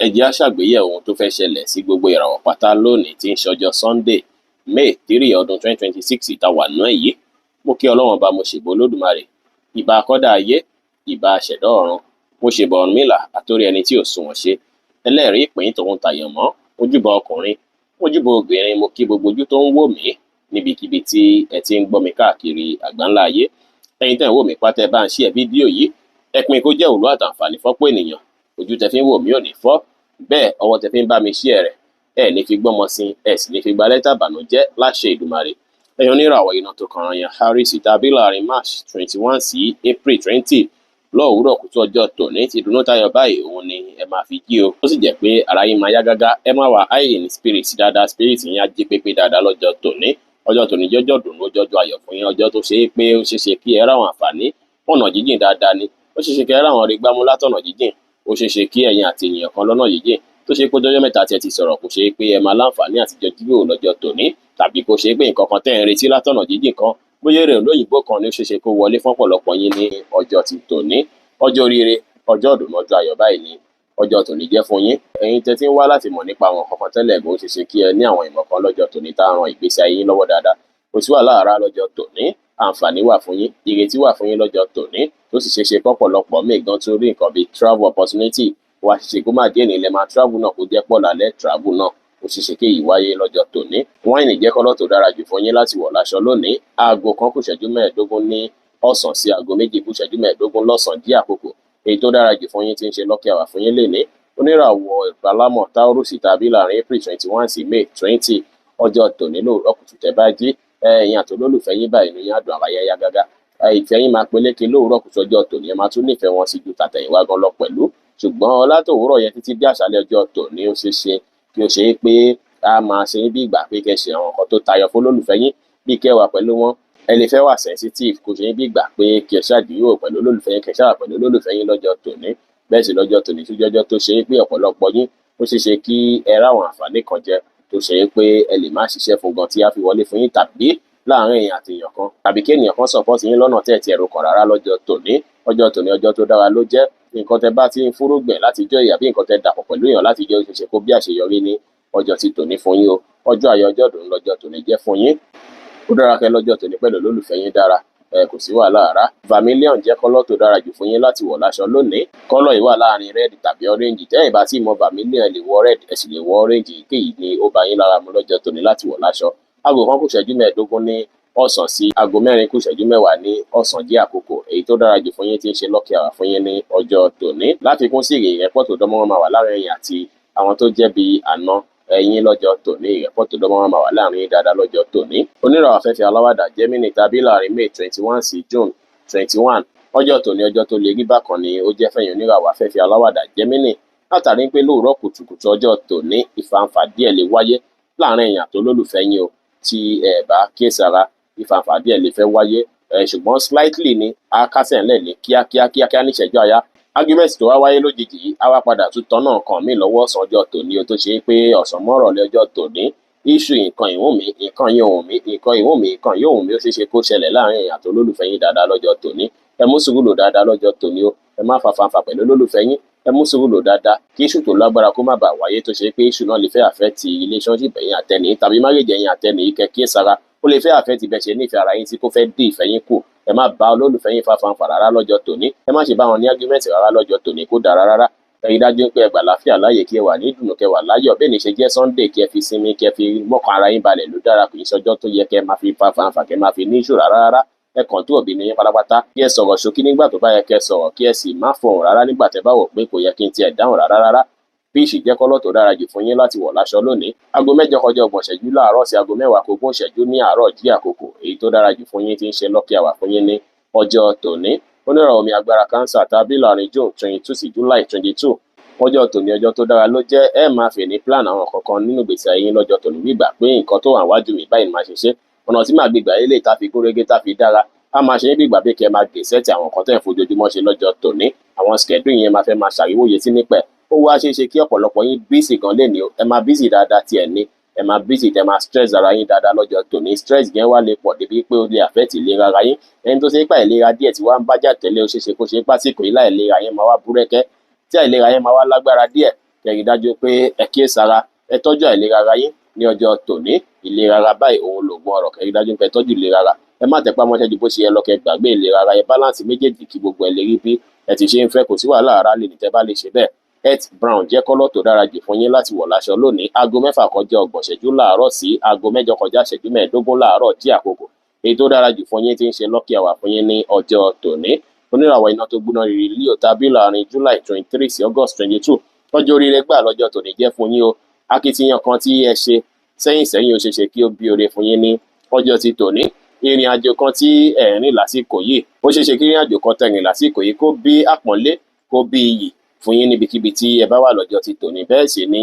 ẹ jẹ́ á ṣàgbéyẹ̀wò ohun tó fẹ́ ṣẹlẹ̀ sí gbogbo ìràwọ̀ pátá lónìí tí ń ṣọjọ́ Sunday May 3 ọdún 2026 tá wà nínú èyí. Mo kí Ọlọ́run ọba, mo ṣèbà Olódùmarè, ìbà akọ́dá ayé, ìbà aṣẹ̀dá ọ̀run, mo ṣèbà Ọ̀rúnmìlà àtórí ẹni tí ò sunwọ̀n ṣe, ẹlẹ́rìí ìpín tòun tàyànmọ́, ojúbọ ọkùnrin, ojúbọ obìnrin. Mo kí gbogbo ojú tó ń wò mí níbikíbi tí ẹ ti ń gbọ́ mi káàkiri àgbáńlá ayé. Ẹ̀yin tẹ́ ń wò mí pátá, ẹ bá ń share fídíò yìí, ẹ pín kó jẹ́ òwúlò àtàǹfààní fọ́pọ̀ ènìyàn. Ojú tẹ́ fi ń wò mí ò ní fọ́, bẹ́ẹ̀ ọwọ́ tẹ́ fi ń bá mi share rẹ̀ ẹ ní fi gbọ́mọ sí, ẹ sì ní fi gba lẹ́tà ìbànújẹ́ láṣẹ Èdùmàrè. Ẹ̀yin oníràwọ̀ iná tó kan yan Aries tàbí láàrin March 21 sí April 20 lọ́wọ́rọ̀ kùtù ọjọ́ tòní ti dùnnú tayọ̀ báyìí, òun ni ẹ máa fi jí o. Ó sì jẹ́ pé ara yín máa yá gágá, ẹ máa wà high in spirit dáadáa, spirit yín á jí pépé dáadáa lọ́jọ́ tòní. Ọjọ́ tòní jọjọ́ dùnnú, jọjọ́ ayọ̀ fún yín, ọjọ́ tó ṣe é pé ó ṣeéṣe kí ẹ ráwọn àǹfààní ọ̀nà jíjìn dáadáa ni. Ó ṣeéṣe kí ẹ ráwọn rí gbámú látọ̀nà jíjìn, ó ṣeéṣe kí ẹ̀yin àti ènìyàn kan lọ́nà jíjìn tó ṣe pé ọjọ́ mẹ́ta tí ẹ ti sọ̀rọ̀ kò ṣe é pé ẹ máa láǹfààní àtijọ́ jíròrò lọ́jọ́ tòní, tàbí kò ṣe é pé nǹkan kan tẹ́ ẹ ń retí látọ̀nà jíjìn kan bóyá èrè olóyìnbó kan ni ó ṣeéṣe kó wọlé fọ́pọ̀lọpọ̀ yín ní ọjọ́ ti tòní. Ọjọ́ oríire, ọjọ́ ìdùnnú, ọjọ́ ayọ̀ báyìí ni ọjọ́ tòní jẹ́ fún yín. Ẹ̀yin tẹ́ ti ń wá láti mọ̀ nípa àwọn kankan tẹ́lẹ̀, bó ṣe ṣe kí ẹ ní àwọn ìmọ̀ kan lọ́jọ́ tòní tá a ran ìgbésí ayé yín lọ́wọ́ dáadáa. Kò sí wàhálà rárá lọ́jọ́ tòní, àǹfààní wà fún yín, ìrètí wà fún yín lọ́jọ́ tòní, tó sì ṣeéṣe pọ̀pọ̀lọpọ̀ míì gan tó rí nǹkan bíi travel opportunity. Wá ṣe kó má díẹ̀ nílẹ̀ máa travel náà, kó jẹ́ pọ̀ lálẹ́ travel náà, ó ṣeéṣe kí èyí wáyé lọ́jọ́ tòní. Wáìnì jẹ́ kọ́lọ́ tó dára jù fún yín láti wọ̀ láṣọ lónìí. Aago 1 kù ìṣẹ́jú 15 ní ọ̀sán sí aago 2 kù ìṣẹ́jú 15 lọ́sàn-án jí àkókò èyí tó dára jù fún yín tí ń ṣe lọ́kì àwà fún yín lénìí. Oníràwọ̀ ìbálámọ̀ Taurus tàbí láàrin April 21 sí May 20 ọjọ́ tòní lóòrọ̀ kùtù tẹ́ bá jí, ẹ̀yin àti olólùfẹ́ yín báyìí ní àdùn àwàyáyá gágá. Ìfẹ́ yín máa peléke lóòrọ̀ kùtù ọjọ́ tòní, ẹ máa tún nífẹ̀ẹ́ wọn sí ju tàtẹ̀yìnwá gan lọ pẹ̀lú. Ṣùgbọ́n látòwúrọ̀ yẹn títí dé àṣálẹ́ ọjọ́ tòní, ó ṣeé ṣe kí ó ṣe é pé a máa ṣe bí ìgbà pé kẹ́ ṣe àwọn nǹkan tó tayọ fún olólùfẹ́ yín, bí kẹ́ wà pẹ̀lú wọn. Ẹ lè fẹ́ wà sensitive, kò ṣe bí ìgbà pé kí ẹ ṣàjùyò pẹ̀lú olólùfẹ́ yín, kẹ́ ṣàwà pẹ̀lú olólùfẹ́ yín lọ́jọ́ tòní. Bẹ́ẹ̀ sì lọ́jọ́ tòní tún jọ́jọ́ tó ṣe é pé ọ̀pọ̀lọpọ̀ yín ó ṣeé ṣe kí ẹ ráwọn àǹfààní kan jẹ tó ṣe é pé ẹ lè má ṣiṣẹ́ fún gan tí a fi wọlé fún yín, tàbí láàárín èèyàn àti èèyàn kan, tàbí kí ènìyàn kan support yín lọ́nà tẹ́ ẹ ti ẹ̀rù kàn rárá lọ́jọ́ tòní. Ọjọ́ tòní ọjọ́ tó dára ló jẹ́. Nǹkan tẹ́ bá ti ń fúrúgbìn láti jọ ìyà bí nǹkan tẹ́ dàpọ̀ pẹ̀lú èèyàn láti jẹ́ ó ṣeé ṣe kó bí àṣeyọrí ní ọjọ́ ti tòní fún yín o. Ọjọ́ ayọ̀, ọjọ́ ìdùnnú lọ́jọ́ tòní jẹ́ fún yín. Ó dára kẹ́ lọ́jọ́ tòní pẹ̀lú olólùfẹ́ yín dára, kò sí wàhálà rárá. Vermilion jẹ́ kọ́lọ́ tó dára jù fún yín láti wọ̀ láṣọ lónìí. Kọ́lọ́ yìí wà láàrin red tàbí orange. Tẹ́yìn bá tí mọ Vermilion, ẹ lè wọ red, ẹ sì lè wọ orange, èyíkéyìí ni ó bá yín lára mu lọ́jọ́ tòní láti wọ̀ láṣọ. Aago 1 kù ìṣẹ́jú 15 ní ọ̀sán sí aago 4 kù ìṣẹ́jú 10 ní ọ̀sán jí àkókò èyí tó dára jù fún yín tí ń ṣe lọ́kì àwà fún yín ní ọjọ́ tòní. Láfikún sí ìrẹ́pọ̀ tó dánmọ́rán máa wà láàrin ẹ̀yin àti àwọn tó jẹ́ bí àná ẹ̀yin lọ́jọ́ tòní. Ìrẹ́pọ̀ tó dánmọ́rán máa wà láàrin yín dáadáa lọ́jọ́ tòní. Oníràwọ̀ afẹ́fẹ́ aláwàdà Gemini tàbí láàrin May 21 sí June 21 ọjọ́ tòní ọjọ́ tó lè rí bákan ni ó jẹ́ fẹ̀yìn oníràwọ̀ afẹ́fẹ́ aláwàdà Gemini, látàrí pé lóòrọ̀ kùtùkùtù ọjọ́ tòní ìfàǹfà díẹ̀ lè wáyé láàrin ẹ̀yin àti olólùfẹ́ yín o. Tí ẹ bá kíyèsára, ìfàǹfà díẹ̀ lè fẹ́ wáyé, ṣùgbọ́n slightly ni a kásẹ̀ ńlẹ̀ ní kíákíá ní ìṣẹ́jú àyá. Argument tó wá wáyé lójijì yìí á wá padà tún tọ́nà kan míì lọ́wọ́ ọ̀sán ọjọ́ tòní o, tó ṣe é pé ọ̀sán mọ́rọ̀lẹ́ ọjọ́ tòní issue nǹkan ìwọ̀n mi, nǹkan yóò wùn mí, nǹkan ìwọ̀n mi, nǹkan yóò wùn mí, ó ṣeé ṣe kó ṣẹlẹ̀ láàrin èèyàn àti olólùfẹ́ yín dáadáa lọ́jọ́ tòní. Ẹ mú sùúrù lò dáadáa lọ́jọ́ tòní o, ẹ má fa fanfà pẹ̀lú olólùfẹ́ yín, ẹ mú sùúrù lò dáadáa kí issue tó lágbára kó má bàa wáyé, tó ṣe pé issue náà lè fẹ́ affect relationship ẹ̀yin àtẹni tàbí marriage ẹ̀yin àtẹni kẹ́ kíyèsára. Ó lè fẹ́ affect bẹ́ẹ̀ ṣe nífẹ̀ẹ́ ara yín tí kò fẹ́ dé ìfẹ́ yín kù. Ẹ má bá olólùfẹ́ yín fa fanfà rárá lọ́jọ́ tòní, ẹ má ṣe bá wọn ní argument rárá lọ́jọ́ tòní, kó dára rárá. Ẹ rí dájú pé ẹ gbà láfíà láàyè, kí ẹ wà ní ìdùnnú, kẹ́ wà láyọ̀. Bẹ́ẹ̀ ni ṣe jẹ́ Sunday, kí ẹ fi sinmi, kí ẹ fi mọ́kàn ara yín balẹ̀ ló dára. Kì í ṣọjọ́ tó yẹ kẹ́ máa fi fa fanfà, kẹ́ máa fi ní ìṣù rárá. Ẹ kàn tó òbí ní yín pátápátá, kí ẹ sọ̀rọ̀ ṣókí nígbà tó bá yẹ kẹ́ sọ̀rọ̀, kí ẹ sì má fọhùn rárá nígbà tẹ́ bá wò pé kò yẹ kí n tiẹ̀ dáhùn rárá. Fíìṣì jẹ́ kọ́lọ́ tó dára jù fún yín láti wọ̀ láṣọ lónìí. Aago 8 kọjá 30 ìṣẹ́jú láàárọ̀ sí aago 10 kù 20 ìṣẹ́jú ní àárọ̀ jí àkókò èyí tó dára jù fún yín tí ń ṣe lọ́kì àwà fún yín ní ọjọ́ tòní. Oníràwọ̀ omi agbára Cancer tàbí láàrin June 22 sí July 22 ọjọ́ tòní ọjọ́ tó dára ló jẹ́. Ẹ máa fi ní plan àwọn kankan nínú ìgbésí ayé yín lọ́jọ́ tòní, gbígbà pé nǹkan tó wà wájú mi báyìí máa ṣe ṣe, ọ̀nà tí màá gbégbà ilé tá fi gúnrégé tá fi dára. A máa ṣe bí ìgbà pé kẹ́ máa gbé sẹ́ẹ̀tì àwọn nǹkan tẹ́ ń fojoojúmọ́ ṣe lọ́jọ́ tòní. Àwọn schedule yẹn máa fẹ́ máa ṣàríwòye sí nípẹ̀. Ó wá ṣeé ṣe kí ọ̀pọ̀lọpọ̀ yín busy gan lé ní o. Ẹ máa busy dáadáa tiẹ̀ ní, ẹ máa busy tẹ́ máa stress ara yín dáadáa lọ́jọ́ tòní. Stress yẹn wá lè pọ̀ débi pé ó lè affect ìlera ara yín. Ẹni tó ṣe pé àìlera díẹ̀ tí wá ń bájà tẹ́lẹ̀, ó ṣeé ṣe kó ṣe pásíkò yìí láìlera yẹn máa wá búrẹ́kẹ́, tí àìlera yẹn máa wá lágbára díẹ̀. kẹ́ rí dájú pé ẹ kíyèsára, ẹ tọ́jú àìlera ara yín ní ọjọ́ tòní. Ìlera ara báyìí òun lòògùn ọrọ̀, kẹ́ rí dájú pé ẹ tọ́jú ìlera ara. Ẹ má tẹpá mọ́ṣẹ́ ju bó ṣe yẹ lọ, kẹ́ gbàgbé ìlera ara, ẹ balance méjèèjì kí gbogbo ẹ lè rí bí ẹ ti ṣe ń fẹ́. Kò sí wàhálà ara lè ní tẹ́ bá lè ṣe bẹ́ẹ̀. Earth brown jẹ́ kọ́lọ̀ tó dára jù fún yín láti wọ̀ láṣọ lónìí. Aago 6 kọjá 30 ìṣẹ́jú láàárọ̀ sí aago 8 kọjá ìṣẹ́jú 15 láàárọ̀ jí àkókò èyí tó dára jù fún yín tí ń ṣe lucky hour fún yín ní ọjọ́ tòní. Oníràwọ̀ iná tó gbóná riri Leo tàbí láàrin July 23 sí August 22. Ọjọ́ oríire gbà lọ́jọ́ tòní jẹ́ fún yín o. Akitiyan kan tí ẹ ṣe sẹ́yìn ó ṣeéṣe kí ó bí oore fún yín ní ọjọ́ ti tòní. Ìrìn àjò kan tí ẹ rìn lásìkò yìí, ó ṣeéṣe kí ìrìn àjò kan tẹ́ rìn lásìkò yìí kó bí àpọ́nlé, kó bí iyì fún yín níbikíbi tí ẹ bá wà lọ́jọ́ ti tòní. Bẹ́ẹ̀ sì ni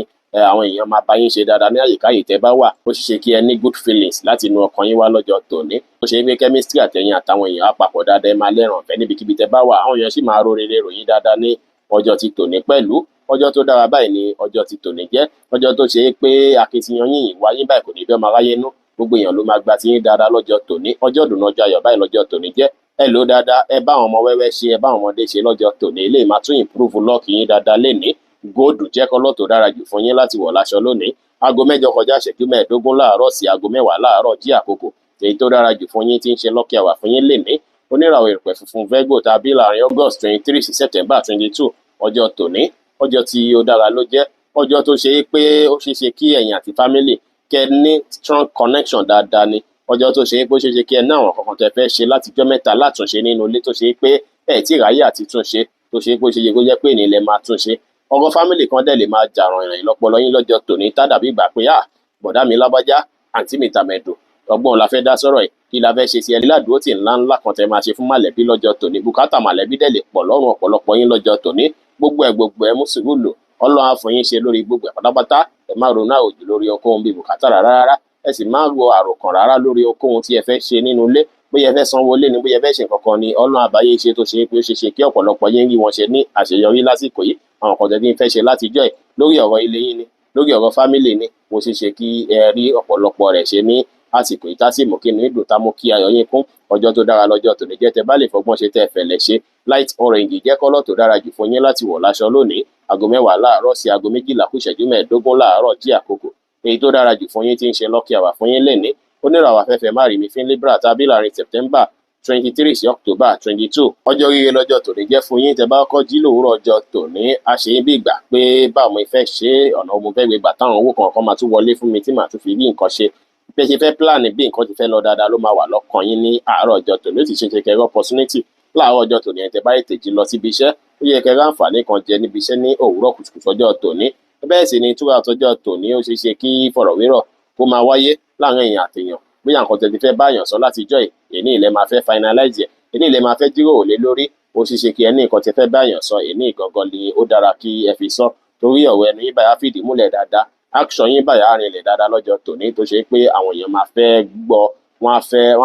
àwọn èèyàn máa bá yín ṣe dáadáa ní àyíká yìí tẹ́ bá wà. Ó ṣeéṣe kí ẹ ní good feelings láti inú ọkàn yín wá lọ́jọ́ tòní. Ó ṣe é pé chemistry àtẹ̀yìn àtàwọn èèyàn á papọ̀ dáadáa, ẹ máa lẹ́ràn ọ̀fẹ́ níbikíbi tẹ́ bá wà. Àwọn èèyàn sì máa ro rere ròyìn dáadáa ní ọjọ́ ti tòní pẹ̀lú. Ọjọ́ tó dára báyìí ni ọjọ́ ti tòní jẹ́. Ọjọ́ tó ṣe é pé akitiyan yín ìwà yín báyìí kò ní bí ọmọ aráyé nú. Gbogbo èèyàn ló máa gba ti yín dáadáa lọ́jọ́ tòní. Ọjọ́ ìdùnnú ọjọ́ ayọ̀ báyìí lọ́jọ́ tòní jẹ́. Ẹ lò dáadáa, ẹ bá àwọn ọmọ wẹ́wẹ́ ṣe, ẹ bá àwọn ọmọdé ṣe lọ́jọ́ tòní. Eléyìí máa tún improve luck yín dáadáa lénìí. Góòdù jẹ́ kọ́lọ̀ tó dára jù fún yín láti wọ̀ láṣọ lónìí. Aago 8 kọjá ìṣẹ́jú 15 láàárọ̀ sí aago 10 láàárọ̀ jí àkókò èyí tó dára jù fún yín tí ń ṣe lucky hour fún yín lénìí. Oníràwọ̀ erùpẹ̀ funfun Virgo tàbí láàrin August 23 sí September 22. Ọjọ́ tòní ọjọ́ tí ó dára ló jẹ́. Ọjọ́ tó ṣe é pé ó ṣeéṣe kí ẹ̀yin àti family kẹ́ ní strong connection dáadáa ni. Ọjọ́ tó ṣe é pé ó ṣeéṣe kí ẹ ní àwọn kankan tẹ́ fẹ́ ṣe látijọ́ mẹ́ta látúnṣe nínú ilé tó ṣe é pé ẹ tí ráyè àti túnṣe, tó ṣe é pé ó ṣeéṣe kó jẹ́ pé ní ilẹ̀ máa túnṣe. Ọ̀rọ̀ family kan dẹ̀ lè máa jà ràìnràìn lọ́pọlọ yín lọ́jọ́ tòní tàdàbí ìgbà pé bọ̀dá mi lágbájá, àǹtí mi tàmẹ̀dò, ọgbọ́n la fẹ́ dá sọ́rọ̀ yìí, kí la fẹ́ ṣe sí ẹni ládùúgbò tí ńlá kan tẹ́ máa ṣe fún mọ̀lẹ́bí lọ́jọ́ tòní. Bùkátà mọ̀lẹ́bí dẹ̀ lè pọ̀ lọ́rùn ọ̀pọ̀lọpọ̀ yín lọ́jọ́ tòní. Gbogbo ẹ̀ mú sùúrù lò. Ọlọ́run á fún yín ṣe lórí gbogbo ẹ̀ pátápátá. Ẹ má ronú àròjù lórí ohunkóhun bíi bùkátà rárá. Ẹ sì má ro àròkàn rárá lórí ohunkóhun tí ẹ fẹ́ ṣe nínú ilé. Bóyá ẹ fẹ́ sanwó ilé ni, bóyá ẹ fẹ́ ṣe nǹkan kan ni, Ọlọ́run àbáyé ṣe tó ṣe é pé ó ṣeéṣe kí ọ̀pọ̀lọpọ̀ yín rí wọn ṣe ní àṣeyọrí lásìkò yìí. Àwọn kan tẹ́ tí ń fẹ́ ṣe látijọ́ yìí lórí ọ̀rọ̀ ilé yín ni, lórí ọ̀rọ̀ family ni, mo ṣeéṣe kí ẹ rí ọ̀pọ̀lọpọ̀ rẹ̀ ṣe ní àsìkò yìí. Tásìmù kí inú ìdùn tá mú kí ayọ̀ yín kún. Ọjọ́ tó dára lọ́jọ́ tòní jẹ́. Tẹ́ bá lè fọgbọ́n ṣe tẹ́ fẹ̀lẹ̀ ṣe. Light orange jẹ́ kọ́lọ̀ tó dára jù fún yín láti wọ̀ láṣọ lónìí. Aago 10 láàárọ̀ sí aago 12 kù ìṣẹ́jú 15 láàárọ̀ jí àkókò èyí tó dára jù fún yín tí ń ṣe lucky hour fún yín lénìí. Oníràwọ̀ afẹ́fẹ́ má rí mi fín Libra tàbí láàrin September 23 sí October 22. Ọjọ́ ríire lọ́jọ́ tòní jẹ́ fún yín. Tẹ́ bá kọ́ jí lòwúrọ̀ ọjọ́ tòní, a ṣe é bí ìgbà pé báwo mo fẹ́ ṣe ọ̀nà mo fẹ́ gbé gbà táwọn owó kankan máa tún wọlé fún mi tí màá tún fi rí nǹkan ṣe. Bí ẹ ṣe fẹ́ plan bí nǹkan ti fẹ́ lọ dáadáa ló máa wà lọ́kàn yín ní àárọ̀ ọjọ́ tòní. Ó sì ṣe ṣe kẹrẹ opportunity láàárọ̀ ọjọ́ tòní. Tẹ́ bá tètè jí lọ síbi iṣẹ́, ó yẹ kẹrẹ àǹfààní kan jẹ níbi iṣẹ́ ní òwúrọ̀ kùtùkùtù ọjọ́ tòní. Bẹ́ẹ̀ sì ni túra ọjọ́ tòní ó ṣe ṣe kí ìfọ̀rọ̀wérọ̀ kó máa wáyé láàárín èèyàn àtèèyàn. Bóyá nǹkan tẹ́ ti fẹ́ báyàn sọ látijọ́ èní ilẹ̀ máa fẹ́ finalize ẹ̀, èní ilẹ̀ máa fẹ́ jíròrò lé lórí. Ó ṣe ṣe kí ẹ ní nǹkan tẹ́ fẹ́ báyàn sọ èní gangan ni ó dára kí ẹ fi sọ, torí ọ̀rọ̀ ẹnu yín báyà fìdí múlẹ̀ dáadáa. Action yín báyà rinlẹ̀ dáadáa lọ́jọ́ tòní tó ṣe pé àwọn èèyàn máa fẹ́ gbọ́, wọ́n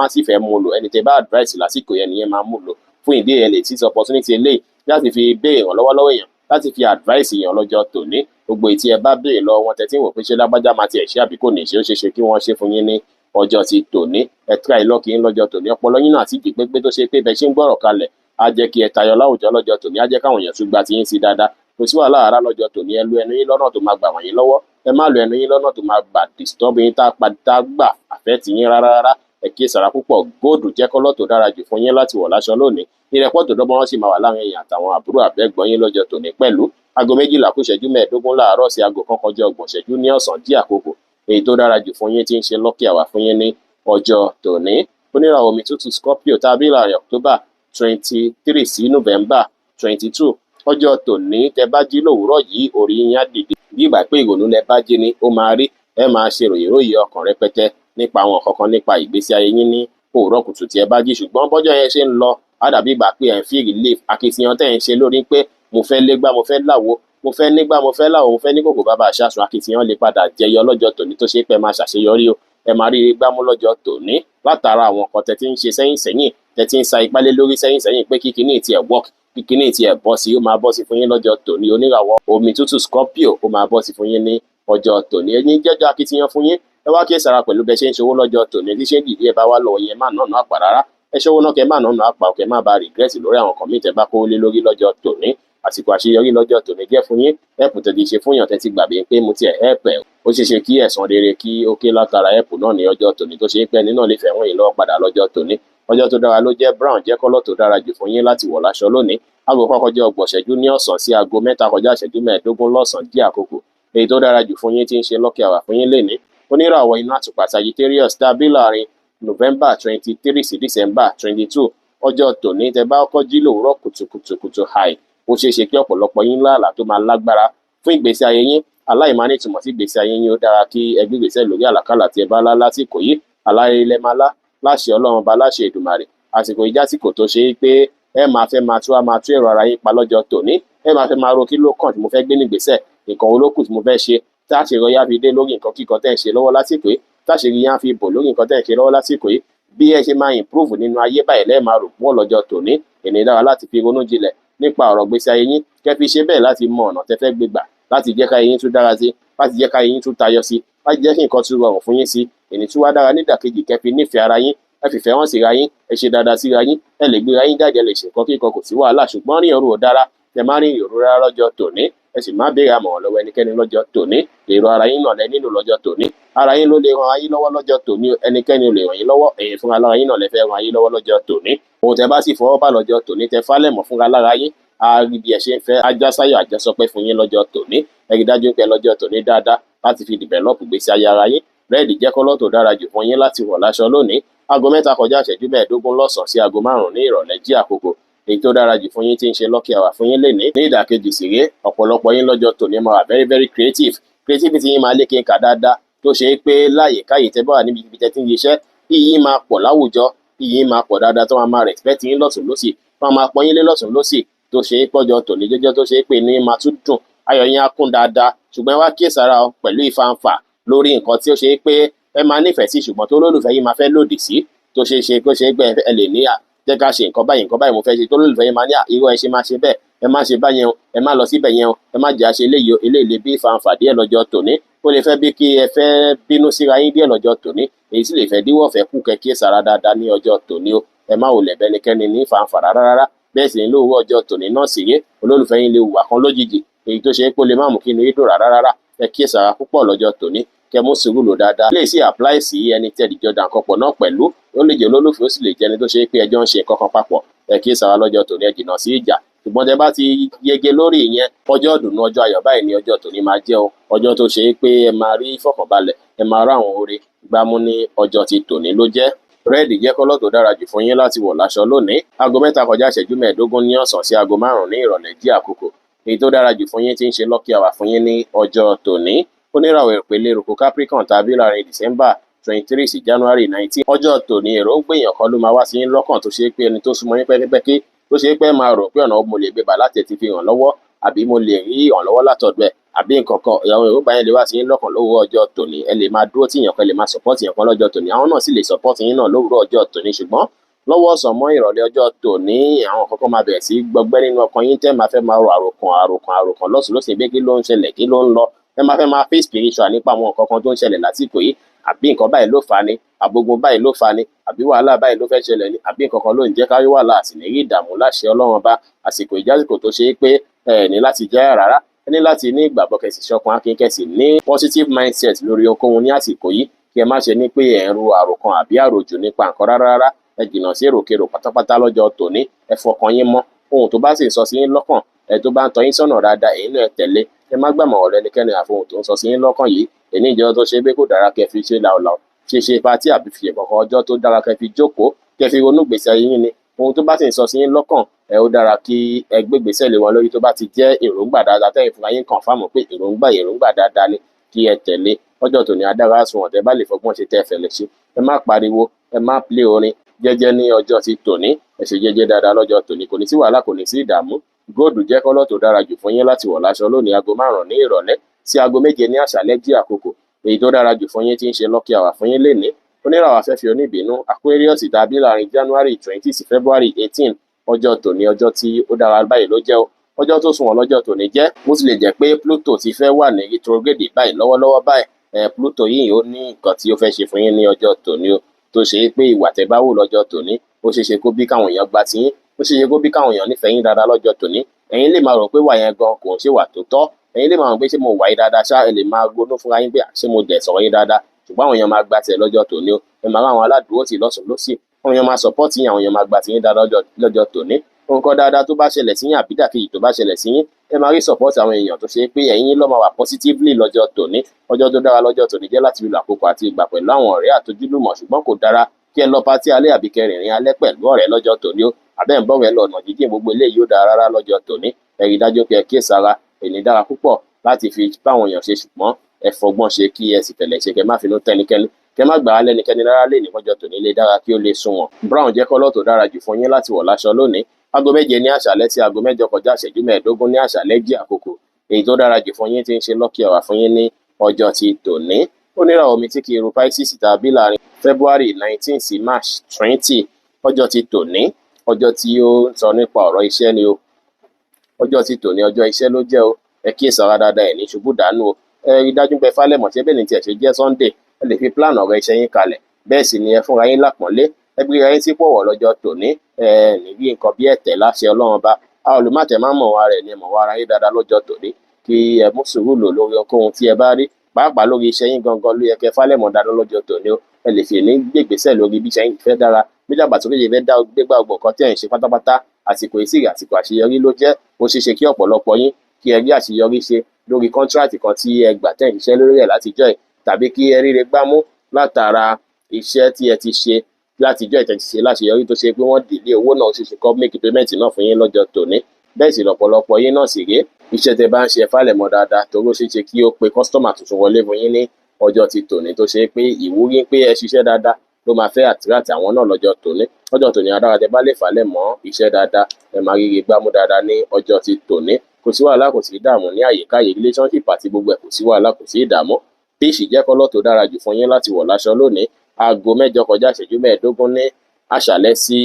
á sì fẹ́ mú lò. Ẹni tẹ́ bá advice lásìkò yẹn nìyẹn máa mú lò. Fún ìdí ẹ̀ lè tí opportunity eléyìí láti fi béèrè ìrànlọ́wọ́ lọ́wọ́ èèyàn, láti fi advice èèyàn lọ́jọ́ tòní. Gbogbo ìtí ẹ bá béèrè lọ wọn tẹ́tí wò pé ṣé lágbájá máa tiẹ̀ ṣe àbí kò ní ṣe, ó ṣeéṣe kí wọ́n ṣe fún yín ní ọjọ́ ti tòní. Ẹ try luck yín lọ́jọ́ tòní. Ọpọlọ yín náà sì jí pépé tó ṣe pé bẹ́ẹ̀ ṣe ń gbọ́rọ̀ kalẹ̀ á jẹ́ kí ẹ tayọ láwùjọ lọ́jọ́ tòní, á jẹ́ káwọn èèyàn tún gba ti yín sí dáadáa. Kò sí wàhálà rárá lọ́jọ́ tòní. Ẹ lo ẹnu yín lọ́nà tó máa gbà wọ̀nyí lọ́wọ́. Ẹ má lo ẹnu yín lọ́nà tó máa gbà disturb yín tá gbà affect yín rárá. Ẹ kíyèsára púpọ̀. Góòdù jẹ́ kọ́lọ̀ tó dára jù fún yín láti wọ̀ láṣọ lónìí. Ìrẹ́pọ̀ tó dọ́gbọ́n wọn sì máa wà láàrin èèyàn àtàwọn àbúrò àbẹ́gbọ́n yín lọ́jọ́ tòní pẹ̀lú. Aago 12 kù ìṣẹ́jú 15 láàárọ̀ sí aago 1 kọjá 30 ìṣẹ́jú ní ọ̀sán jí àkókò èyí tó dára jù fún yín tí ń ṣe lucky hour fún yín ní ọjọ́ tòní. Oníràwọ̀ omi tútù Scorpio tàbí láàrin October 23 sí November 22. Ọjọ́ tòní tẹ́ bá jí lòwúrọ̀ yìí, orí yín á dìde bí ìgbà pé ìrònú lẹ bá jí ni ó máa rí. Ẹ máa ṣe ròyìnròyìn ọkàn rẹpẹtẹ nípa àwọn kankan nípa ìgbésí ayé yín ní òwúrọ̀ kùtù tí ẹ bá jí. Ṣùgbọ́n bọ́jọ́ yẹn ṣe ń lọ, á dàbí ìgbà pé ẹ̀ ń fi relief. Akitiyan tẹ́ ẹ̀ ń ṣe lórí pé mo fẹ́ légbá, mo fẹ́ láwo, mo fẹ́ nígbà, mo fẹ́ láwo, mo fẹ́ ní kòkò bàbá àṣàṣù. Akitiyan lè padà jẹyọ lọ́jọ́ tòní tó ṣe pé máa ṣàṣeyọrí o. Ẹ máa rí gbámú lọ́jọ́ tòní látara àwọn nǹkan tẹ́ ti ń ṣe sẹ́yìn, tẹ́ ti ń sa ipá lé lórí sẹ́yìn pé kíkiní ti ẹ̀ work, kíkiní ti ẹ̀ bọ́ sí, ó máa bọ́ sí fún yín lọ́jọ́ tòní. Oníràwọ̀ omi tútù Scorpio ó máa bọ́ sí fún yín ní ọjọ́ tòní. Ẹ̀yin jẹ́jọ́ akitiyan fún yín. Ẹ wá kíyèsára pẹ̀lú bẹ́ẹ̀ ṣe ń ṣòwò lọ́jọ́ tòní. Tí ṣe ń dìde ẹ bá wá lọ yẹn má nànà àpà rárá. Ẹ ṣòwò náà kẹ́ má nànà àpà, kẹ́ má ba regret lórí àwọn kan míì tẹ́ bá kó lé lórí lọ́jọ́ tòní. àsìkò àṣeyọrí lọ́jọ́ tòní jẹ́ fún yín. Ẹ̀pù tẹ́ ti ṣe fún yàn tẹ́ ti gbàgbé pé mo tiẹ̀ ẹ̀pù ẹ̀ ó ṣeé ṣe kí ẹ̀san rere kí ó ké látara ẹ̀pù náà ní ọjọ́ tòní tó ṣe pé ẹni náà lè fẹ́ ràn yín lọ́wọ́ padà lọ́jọ́ tòní. Ọjọ́ tó dára ló jẹ́ brown jẹ́ kọ́lọ̀ tó dára jù fún yín láti wọ̀ láṣọ lónìí. Aago kan kọjá 30 ìṣẹ́jú ní ọ̀sán sí aago 3 kọjá ìṣẹ́jú 15 lọ́sàn-án jẹ́ àkókò èyí tó dára jù fún yín tí ń ṣe lucky hour fún yín lénìí. Oníràwọ̀ iná àtùpà Sagittarius tàbí láàrin November 23 sí December 22. Ọjọ́ tòní tẹ́ bá kọ́kọ́ jí lòwúrọ̀ kùtùkùtù high ó ṣeé ṣe kí ọ̀pọ̀lọpọ̀ yín láàlá tó máa lágbára fún ìgbésí ayé yín. Aláìmánìtumọ̀ sí ìgbésí ayé yín ó dára kí ẹ gbé ìgbésẹ̀ lórí àlàkálà tí ẹ bá lá lásìkò yìí. Àlàyé ilẹ̀ máa lá láṣẹ Ọlọ́run ọba láṣẹ Èdùmàrè. Àsìkò ìjásìkò tó ṣe pé ẹ máa fẹ́ máa tú èrò ara yín pa lọ́jọ́ tòní. Ẹ máa fẹ́ máa ro kí ló kàn tí mo fẹ́ gbé nígbésẹ̀, nǹkan wo ló kù tí mo fẹ́ ṣe, táṣìírí yá fi dé lórí nǹkan kíkan tẹ́ ń ṣe lọ́wọ́ lásìkò yìí, táṣìírí yá fi bò lórí nǹkan tẹ́ ń ṣe lọ́wọ́ lásìkò yìí. Bí ẹ ṣe máa improve nínú ayé báyìí lẹ́ẹ̀ máa rò pọ̀ lọ́jọ́ tòní. Ènìyàn dára láti fi ronú jinlẹ̀ nípa ọ̀rọ̀ gbésí ayé yín, kẹ́ fi ṣe bẹ́ẹ̀ láti mọ ọ̀nà tẹ́ fẹ́ gbé gbà láti jẹ́ ká ayé yín tún dára sí, láti jẹ́ ká ayé yín tún tayọ sí, láti jẹ́ kí nǹkan tún rọrùn fún yín sí. Ènì tún wá dára nídàkejì kẹ́ fi nífẹ̀ẹ́ ara yín, ẹ fìfẹ́ hàn síra yín, ẹ ṣe dáadáa síra yín, ẹ lè gbéra yín jáde, ẹ lè ṣe nǹkan kíkan kò sí wàhálà, ṣùgbọ́n rìn òru ò dára, ẹ má rìn òru rárá lọ́jọ́ tòní, ẹ sì má béèrè àmọ̀ràn lọ́wọ́ ẹnikẹ́ni lọ́jọ́ tòní. Èrò ara yín náà lẹ nílò lọ́jọ́ tòní. Ara yín ló lè ran ayé lọ́wọ́ lọ́jọ́ tòní, ẹnikẹ́ni ò lè ràn yín lọ́wọ́, ẹ̀yin fúnra lára yín náà lẹ fẹ́ ran ayé lọ́wọ́ lọ́jọ́ tòní. Ohun tẹ́ bá sì fọwọ́ bá lọ́jọ́ tòní tẹ́ fálẹ̀mọ́ fúnra lára yín, a rí bí ẹ ṣe ń fẹ́ ajásáyọ̀ àjẹsọpẹ́ fún yín lọ́jọ́ tòní. Ẹ rí dájú pé lọ́jọ́ tòní dáadáa láti fi develop gbèsè ayé ara yín. Rẹ́ẹ̀dì jẹ́ kọ́lọ̀ tó dára jù fún yín láti wọ̀ láṣọ lónìí. Aago 3 kọjá ìṣẹ́jú 15 lọ́sàn-án sí aago 5 ní ìrọ̀lẹ́ jí àkókò èyí tó dára jù fún yín tí ń ṣe lucky hour fún yín lénìí. Ní ìdàkejì sì rèé, ọ̀pọ̀lọpọ̀ yín lọ́jọ́ tòní máa wà very very creative. Creativity yín máa lékè ká dáadáa tó ṣe é pé láyè káyè tẹ́ bá wà níbi ibi tẹ́ ti ń ṣiṣẹ́, iyì yín máa pọ̀ láwùjọ, iyì yín máa pọ̀ dáadáa tó máa respect yín lọ́tùn lósì, tó máa pọ́n yín lé lọ́tùn lósì tó ṣe é pọ́jọ́ tòní jẹ́jẹ́ tó ṣe é pé ní máa tún dùn, ayọ̀ yín á kún dáadáa. Ṣùgbọ́n wá kíyèsára pẹ̀lú ìfàǹfà lórí nǹkan tí ó ṣe é pé ẹ máa nífẹ̀ẹ́ sí ṣùgbọ́n tó lólùfẹ́ yín máa fẹ́ lòdì sí, tó ṣe é ṣe kó ṣe é pé ẹ lè ní jẹ́ ká ṣe nǹkan báyìí mo fẹ́ ṣe, tó lólùfẹ́ yín máa ní irú ẹ ṣe máa ṣe bẹ́ẹ̀, ẹ má ṣe báyẹn o, ẹ má lọ síbẹ̀ yẹn o, ẹ má jẹ́ àṣe eléyìí o, eléyìí bí ìfàǹfà díẹ̀ lọ́jọ́ tòní. Ó lè fẹ́ bí kí ẹ fẹ́ bínú síra yín díẹ̀ lọ́jọ́ tòní, èyí sì lè fẹ́ díwọ́ fẹ́ kú kẹ́ kíyèsára dáadáa ní ọjọ́ tòní o. Ẹ má wulẹ̀ bẹ́nikẹ́ni ní ìfàǹfà rárá. Bẹ́ẹ̀ sì ni lóòrọ̀ ọjọ́ tòní náà sì yé olólùfẹ́ yín lè hùwà kan lójijì èyí tó ṣe é pé ó lè má mú kí inú yín dùn rárá. Ẹ kíyèsára púpọ̀ lọ́jọ́ tòní, kẹ́ mú sùúrù lò dáadáa. Lè sì apply sí ẹni tí ẹ̀dìjọ́ dà nǹkan pọ̀ náà pẹ̀lú, ó lè jẹ́ olólùfẹ́ ó sì lè jẹ́ ẹni tó ṣe é pé ẹjọ́ ń ṣe nǹkan kan papọ̀. Ẹ kíyèsára lọ́jọ́ tòní, ẹ jìnnà sí ìjà. Ṣùgbọ́n tẹ́ bá ti yege lórí ìyẹn, ọjọ́ ìdùnnú ọjọ́ ayọ̀ báyìí ni ọjọ́ tòní máa jẹ́ o. Ọjọ́ tó ṣe é pé ẹ máa rí ìfọ̀kànbalẹ̀, ẹ máa rá àwọn oore gbámú ní ọjọ́ ti tòní ló jẹ́. Rẹ́ẹ̀dì jẹ́ kọ́lọ̀ tó dára jù fún yín láti wọ̀ láṣọ lónìí. Aago 3 kọjá ìṣẹ́jú 15 ní ọ̀sán sí aago 5 ní ìrọ̀lẹ́ jí àkókò èyí tó dára jù fún yín tí ń ṣe lucky hour fún yín ní ọjọ́ tòní. Oníràwọ̀ ìpele eruku Capricorn tàbí láàrin December 23 sí January 19. Ọjọ́ tòní èròǹgbà èèyàn kan ló máa wá sí yín lọ́kàn tó ṣe é pé ẹni tó súnmọ́ yín pẹ́kípẹ́kí tó ṣe é pé máa rò pé ọ̀nà mo lè gbé bà láti ti fi hàn lọ́wọ́, àbí mo lè rí ìrànlọ́wọ́ látọ̀dọ̀ ẹ̀, àbí nǹkan kan. Àwọn èròǹgbà yẹn lè wá sí yín lọ́kàn lówùrọ̀ ọjọ́ tòní. Ẹ lè máa dúró tí èèyàn kan lè máa support èèyàn kan lọ́jọ́ tòní, àwọn náà sì lè support yín náà lówùrọ̀ ọjọ́ tòní. Ṣùgbọ́n lọ́wọ́ ọ̀sán mọ́ ìrọ̀lẹ́ ọjọ́ tòní àwọn kankan máa bẹ̀rẹ̀ sí gbọgbẹ́ nínú ọkàn yín tẹ́ máa fẹ́ máa ro àròkàn lọ́sùn bí kí ló ń ṣẹlẹ̀, kí ló ń lọ. Ẹ máa fẹ́ máa feel spiritual nípa àwọn nǹkan kan tó ń ṣẹlẹ̀ lásìkò yìí, àbí nǹkan báyìí ló fà á ni, àgbógun báyìí ló fà á ni, àbí wàhálà báyìí ló fẹ́ ṣẹlẹ̀ ni, àbí nǹkan kan ló ń jẹ́ kárí wàhálà àti ní rí ìdààmú láṣẹ Ọlọ́run bá. Àsìkò ìjásìkò tó ṣe é pé ẹ ní láti jẹ́ rárá, ẹ ní láti ní ìgbàgbọ́ kẹsì ṣọkan akin kẹsì ní positive mindset lórí ohunkóhun ní àsìkò yìí, kí ẹ má ṣe ní pé ẹ ń ro àròkàn àbí àròjù nípa nǹkan rárá. Ẹ jìnnà sí èròkèrò pátápátá lọ́jọ́ tòní, ẹ fọkàn yín mọ́ ohun tó bá sì ń sọ sí yín lọ́kàn, ẹ tó bá ń tọ́ yín sọ́nà dáadáa èyí náà ẹ tẹ̀lé. Ẹ má gbàmọ̀ ọ̀rọ̀ ẹnikẹ́ni àfohùn tó ń sọ sí yín lọ́kàn yìí. Èní ìjọ tó ṣe pé kò dára kẹ́ fi ṣe làólàó, ṣe pátí àbí fi ìkọ̀kan ọjọ́ tó dára kẹ́ fi jókòó, kẹ́ fi ronú gbèsè ayé yín ni. Ohun tó bá sì ń sọ sí yín lọ́kàn, ó dára kí ẹ gbé gbèsè lé wọn lórí tó bá ti jẹ́ èròǹgbà dáadáa tẹ́yìn fúnra yín confirm pé èròǹgbà dáadáa ni kí ẹ tẹ̀lé. Ọjọ́ tòní adára sùn ọ̀tẹ́ bá lè fọgbọ́n ṣe tẹ́ ẹ fẹ́ lè ṣe. Ẹ má pariwo, ẹ má play orin jẹ́jẹ́ ní ọjọ́ ti tòní. Ẹ ṣe jẹ́jẹ́ dáadáa lọ́jọ́ tòní, kò ní sí wàhálà, kò ní sí ìdààmú. Góòdù jẹ́ kọ́lọ̀ tó dára jù fún yín láti wọ̀ láṣọ lónìí. Aago 5 ní ìrọ̀lẹ́ sí aago 7 ní àṣálẹ́ jí àkókò èyí tó dára jù fún yín tí ń ṣe lucky hour fún yín lénìí. Oníràwọ̀ afẹ́fẹ́ oníbínú Aquarius tàbí láàrin January 20 sí February 18. Ọjọ́ tòní ọjọ́ tí ó dára báyìí ló jẹ́ o. Ọjọ́ tó sunwọ̀n lọ́jọ́ tòní jẹ́, bó tilẹ̀ jẹ́ pé Pluto ti fẹ́ wà ní retrograde báyìí lọ́wọ́lọ́wọ́ báyìí. Pluto yìí ó ní nǹkan tí ó fẹ́ ṣe fún yín ní ọjọ́ tòní o, tó ṣe é pé ìwà tẹ́ bá wù lọ́jọ́ tòní ó ṣeé ṣe kó bí káwọn èèyàn gba tiyín, ó ṣeé ṣe kó bí káwọn èèyàn nífẹ̀ẹ́ yín dáadáa lọ́jọ́ tòní. ẹ̀yin lè máa rò pé wà yẹn gan kò ń ṣe wà tó tọ́, ẹ̀yin lè máa rò pé ṣé mo wà yìí dáadáa ṣá, ẹ lè máa ronú fúnra yín pé ṣé mo dẹ̀ sọ̀rọ̀ yín dáadáa, ṣùgbọ́n àwọn èèyàn máa gba tiẹ̀ lọ́jọ́ tòní o, ẹ máa rán àwọn aládùúgbò tì lọ́sùn lọ́sì, àwọn èèyàn máa support yín, àwọn èèyàn máa gba tiyín dáadáa lọ́jọ́ tòní. Nǹkan dáadáa tó bá ṣẹlẹ̀ sí yín àbí ìdàkejì tó bá ṣẹlẹ̀ sí yín, ẹ máa rí support àwọn èèyàn tó ṣe pé ẹ̀yin ló máa wà positively lọ́jọ́ tòní. Ọjọ́ tó dára lọ́jọ́ tòní jẹ́ láti lo àkókò àti ìgbà pẹ̀lú àwọn ọ̀rẹ́ àtojúlùmọ̀, ṣùgbọ́n kò dára kí ẹ lọ patí alẹ́ àbí kẹ́ rìnrìn alẹ́ pẹ̀lú ọ̀rẹ́ lọ́jọ́ tòní o, àbẹ́ ń bọ̀rẹ́ lọ ọ̀nà jíjìn, gbogbo eléyìí ó dára rárá lọ́jọ́ tòní. Ẹ rí dájú pé ẹ kíyèsára, èní dára púpọ̀ láti fi báwọn èèyàn ṣe, ṣùgbọ́n ẹ fọgbọ́n ṣe kí ẹ sì fẹ̀lẹ̀ ṣe, kẹ má finú tẹ́nikẹ́ni, kẹ má gbà á lẹ́nikẹ́ni rárá lé ní lọ́jọ́ tòní lè dára kí ó lè sunwọ̀n. Brown jẹ́ kọ́lọ̀ tó dára jù fún yín láti wọ̀ láṣọ lónìí. Aago 7 ní àṣálẹ́ sí aago 8 kọjá ìṣẹ́jú 15 ní àṣálẹ́ jí àkókò èyí tó dára jù fún yín tí ń ṣe lucky hour fún yín ní ọjọ́ ti tòní. Oníràwọ̀ omi tí kì í ru Pisces tàbí láàrin February 19 sí March 20. Ọjọ́ ti tòní, ọjọ́ tí ó ń sọ nípa ọ̀rọ̀ iṣẹ́ ni o. Ọjọ́ ti tòní ọjọ́ iṣẹ́ ló jẹ́ o. Ẹ kíyèsára dáadáa, ẹ̀ ní ṣubú dànù o. Ẹ rí dájú pé fálẹ̀mọ̀ tí bẹ́ẹ̀ ni tiẹ̀ ṣe jẹ́ Sunday, ẹ lè fi plan ọ̀rọ̀ iṣẹ́ yín kalẹ̀. Bẹ́ẹ̀ sì ni ẹ fúnra yín lápọ̀nlé, ẹ gbéra yín sí pọ̀wọ̀ lọ́jọ́ tòní. Ẹ ní rí nǹkan bí ẹ̀tẹ̀ láṣẹ Ọlọ́run bá. A ò lè má tẹ̀ má mọ̀ wa rẹ̀ ni mọ̀ wa ara yín dáadáa lọ́jọ́ tòní. Kí ẹ mú sùúrù lò lórí ohunkóhun tí ẹ bá rí, pàápàá lórí iṣẹ́ yín gangan ló yẹ kẹ́ fálẹ̀mọ̀ dáadáa lọ́jọ́ tòní o. Ẹ lè fi ní gbègbèsẹ̀ lórí bí iṣẹ́ yín fẹ́ dára, bí dàgbàsókè yìí fẹ́ gbégbá gbogbo nǹkan tí ẹ̀ ń ṣe pátápátá. Àsìkò ìsìrì àsìkò àṣeyọrí ló jẹ́. Ó ṣeé ṣe kí ọ̀pọ̀lọpọ̀ yín kí ẹ rí àṣeyọrí ṣe lórí kọ́ńtíráàtì kan tí ẹ gbà tẹ̀ ń ṣiṣẹ́ lórí ẹ̀ látijọ́ ẹ̀, tàbí kí ẹ ríre gbámú látara iṣẹ́ tí ẹ ti ṣe látijọ́ ẹ̀ tẹ̀ ti ṣe láṣeyọrí tó ṣe pé wọ́n dìlé owó náà, ó ṣeé ṣe kó make payment náà fún yín lọ́jọ́ tòní. Bẹ́ẹ̀ sì lọ̀pọ̀lọpọ̀ yín náà sì rèé, iṣẹ́ tẹ bá ń ṣe fálẹ̀mọ́ dáadáa torí ó ṣeé ṣe kí ó pe kọ́sítọ́mà tuntun wọlé fún yín ní ọjọ́ ti tòní tó ṣe pé ìwúrí pé ẹ ṣiṣẹ́ dáadáa ló máa fẹ́ àtìráàtì àwọn náà lọ́jọ́ tòní. Ọjọ́ tòní adára tẹ bá lè falẹ̀mọ́ iṣẹ́ dáadáa, ẹ máa ríre gbámú dáadáa ní ọjọ́ ti tòní. Kò sí wàhálà, kò sí ìdààmú ní àyíkáyé relationship àti gbogbo ẹ̀, kò sí wàhálà, kò sí ìdààmú. Fish jẹ́ kọ́lọ̀ tó dára jù fún yín láti wọ̀ láṣọ lónìí. Aago 8 kọjá ìṣẹ́jú 15 ní àṣálẹ́ sí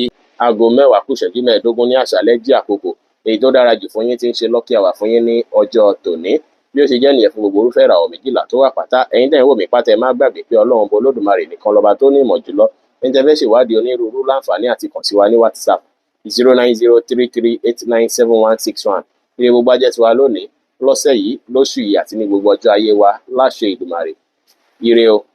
aago 10 kù ìṣẹ́jú 15 ní àṣálẹ́ jí àkókò èyí tó dára jù fún yín tí ń ṣe lucky hour fún yín ní ọjọ́ tòní. Bí ó ṣe jẹ́ nìyẹn fún gbogbo irúfẹ́ ìràwọ̀ méjìlá tó wà pátá. Ẹ̀yin tẹ́ ń wò mí pátá, ẹ má gbàgbé pé Ọlọ́run bọ Olódùmarè nìkan lọ́ba tó ní ìmọ̀ jùlọ. Ẹni tẹ́ fẹ́ ṣèwádìí onírúurú láǹfààní àti kàn sí wa ní WhatsApp 09033897161. Ire gbogbo ajẹ́ tiwa lónìí, lọ́sẹ̀ yìí, lóṣù yìí àti ní gbogbo ọjọ́ ayé wa láṣẹ Ìdùmarè. Ire o.